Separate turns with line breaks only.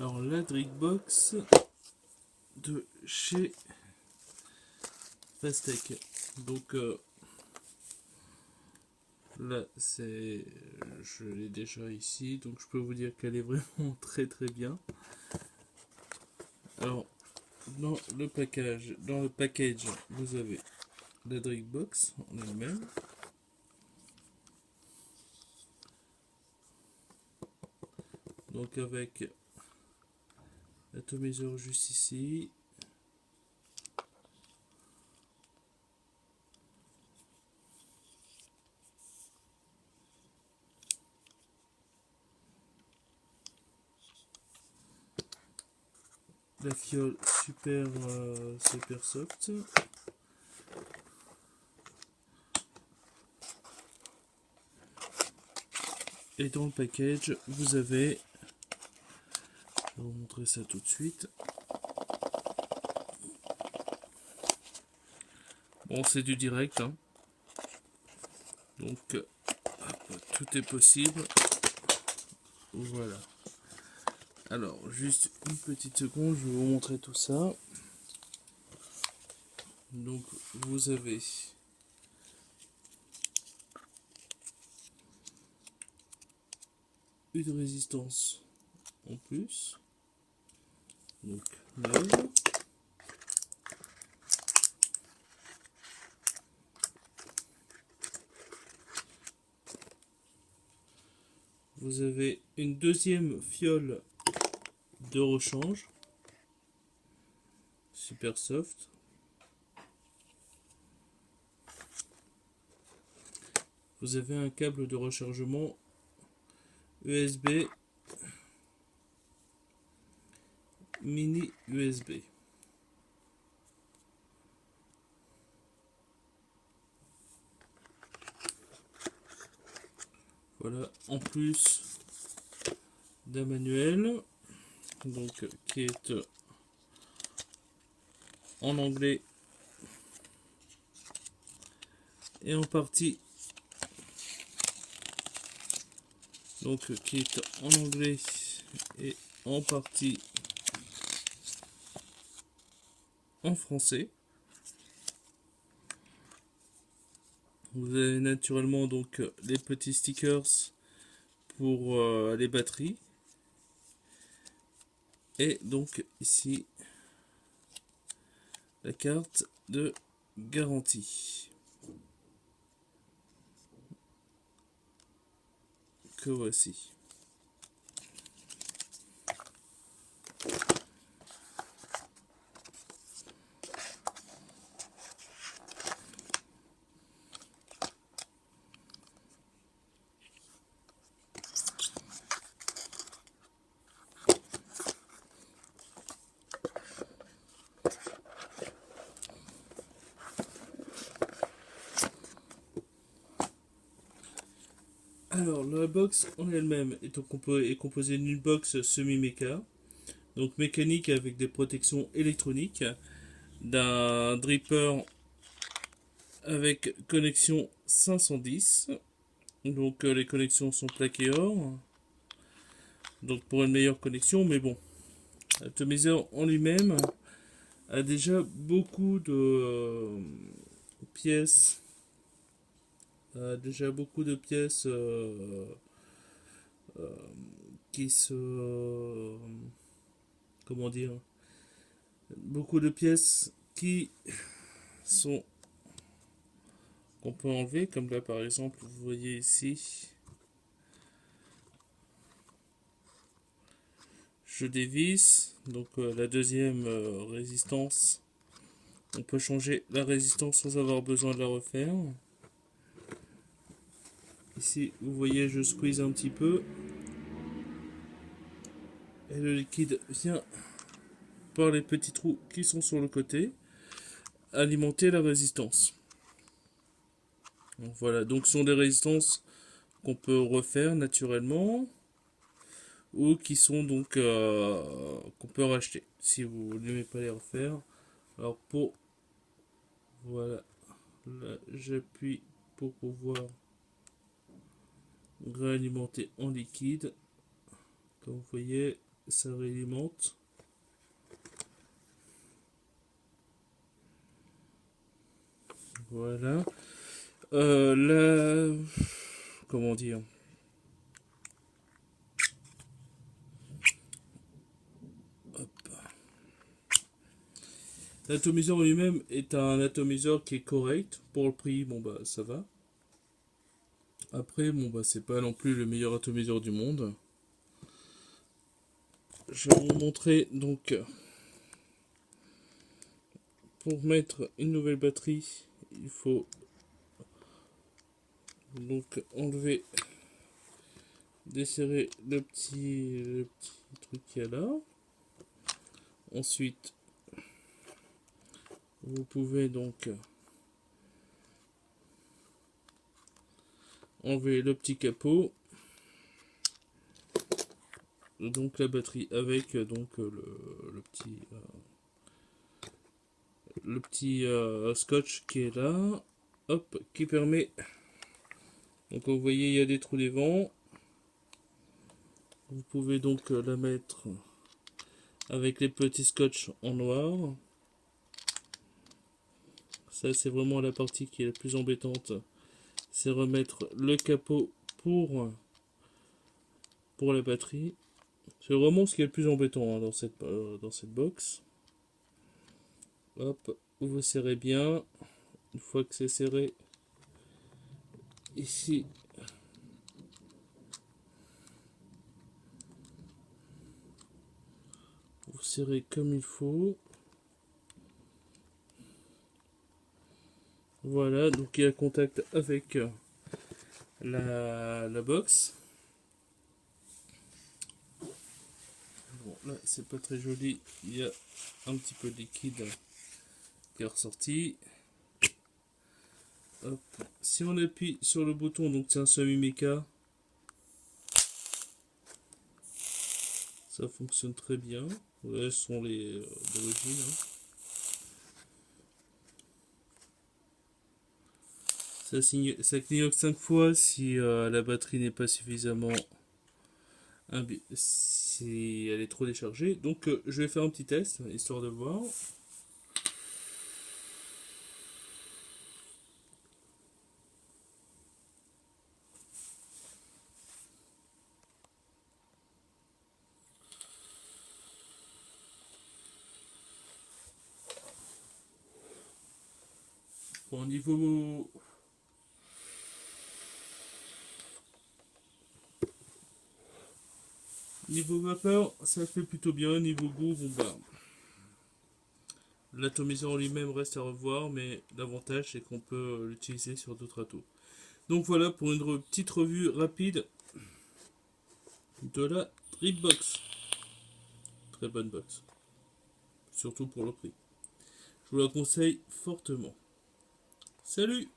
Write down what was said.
Alors la Drinkbox de chez Fastech. Donc là c'est, je l'ai déjà ici, donc je peux vous dire qu'elle est vraiment très très bien. Alors dans le package, vous avez la Drinkbox en elle-même. Donc avec l'atomiseur juste ici. La fiole super soft. Et dans le package, vous avez, je vais vous montrer ça tout de suite. Bon, c'est du direct, hein. Donc tout est possible. Voilà. Alors, juste une petite seconde, je vais vous montrer tout ça. Donc, vous avez une résistance en plus. Donc, neuve. Vous avez une deuxième fiole de rechange. Super soft. Vous avez un câble de rechargement USB mini USB. Voilà, en plus d'un manuel, donc qui est en anglais et en partie, donc qui est en anglais et en partie en français. Vous avez naturellement donc les petits stickers pour les batteries. Et donc ici la carte de garantie que voici. Alors la box en elle-même est composée d'une box semi-méca, donc mécanique avec des protections électroniques, d'un dripper avec connexion 510, donc les connexions sont plaquées or, donc pour une meilleure connexion, mais bon, l'atomiseur en lui-même a déjà beaucoup de pièces, qui se, comment dire, beaucoup de pièces qui sont qu'on peut enlever, comme là par exemple vous voyez ici, je dévisse, donc la deuxième résistance, on peut changer la résistance sans avoir besoin de la refaire. Ici vous voyez je squeeze un petit peu et le liquide vient par les petits trous qui sont sur le côté alimenter la résistance. Donc, voilà, donc ce sont des résistances qu'on peut refaire naturellement ou qui sont donc qu'on peut racheter si vous n'aimez pas les refaire. Alors pour, voilà, là j'appuie pour pouvoir réalimenter en liquide, comme vous voyez ça réalimente. Voilà. Là, comment dire? L'atomiseur lui-même est un atomiseur qui est correct. Pour le prix, bon bah ça va. Après, bon bah c'est pas non plus le meilleur atomiseur du monde. Je vais vous montrer donc pour mettre une nouvelle batterie, il faut donc enlever, desserrer le petit truc qu'il y a là. Ensuite, vous pouvez donc enlever le petit capot, donc la batterie avec donc le petit scotch qui est là, hop, qui permet, donc vous voyez il y a des trous des vents. Vous pouvez donc la mettre avec les petits scotch en noir. Ça c'est vraiment la partie qui est la plus embêtante, c'est remettre le capot pour la batterie. C'est vraiment ce qui est le plus embêtant hein, dans cette box. Hop, vous serrez bien. Une fois que c'est serré, ici, vous serrez comme il faut. Voilà, donc il y a contact avec la box. Bon, là, c'est pas très joli. Il y a un petit peu de liquide qui est ressorti. Hop. Si on appuie sur le bouton, donc c'est un semi-méca, ça fonctionne très bien. Ouais, ce sont les d'origine. Hein. Ça clignote 5 fois si la batterie n'est pas suffisamment si elle est trop déchargée. Donc je vais faire un petit test histoire de voir. Bon, niveau vapeur, ça fait plutôt bien. Niveau goût, bon bah, l'atomiseur en lui-même reste à revoir, mais l'avantage c'est qu'on peut l'utiliser sur d'autres atos. Donc voilà pour une petite revue rapide de la Dripbox. Très bonne box, surtout pour le prix. Je vous la conseille fortement. Salut!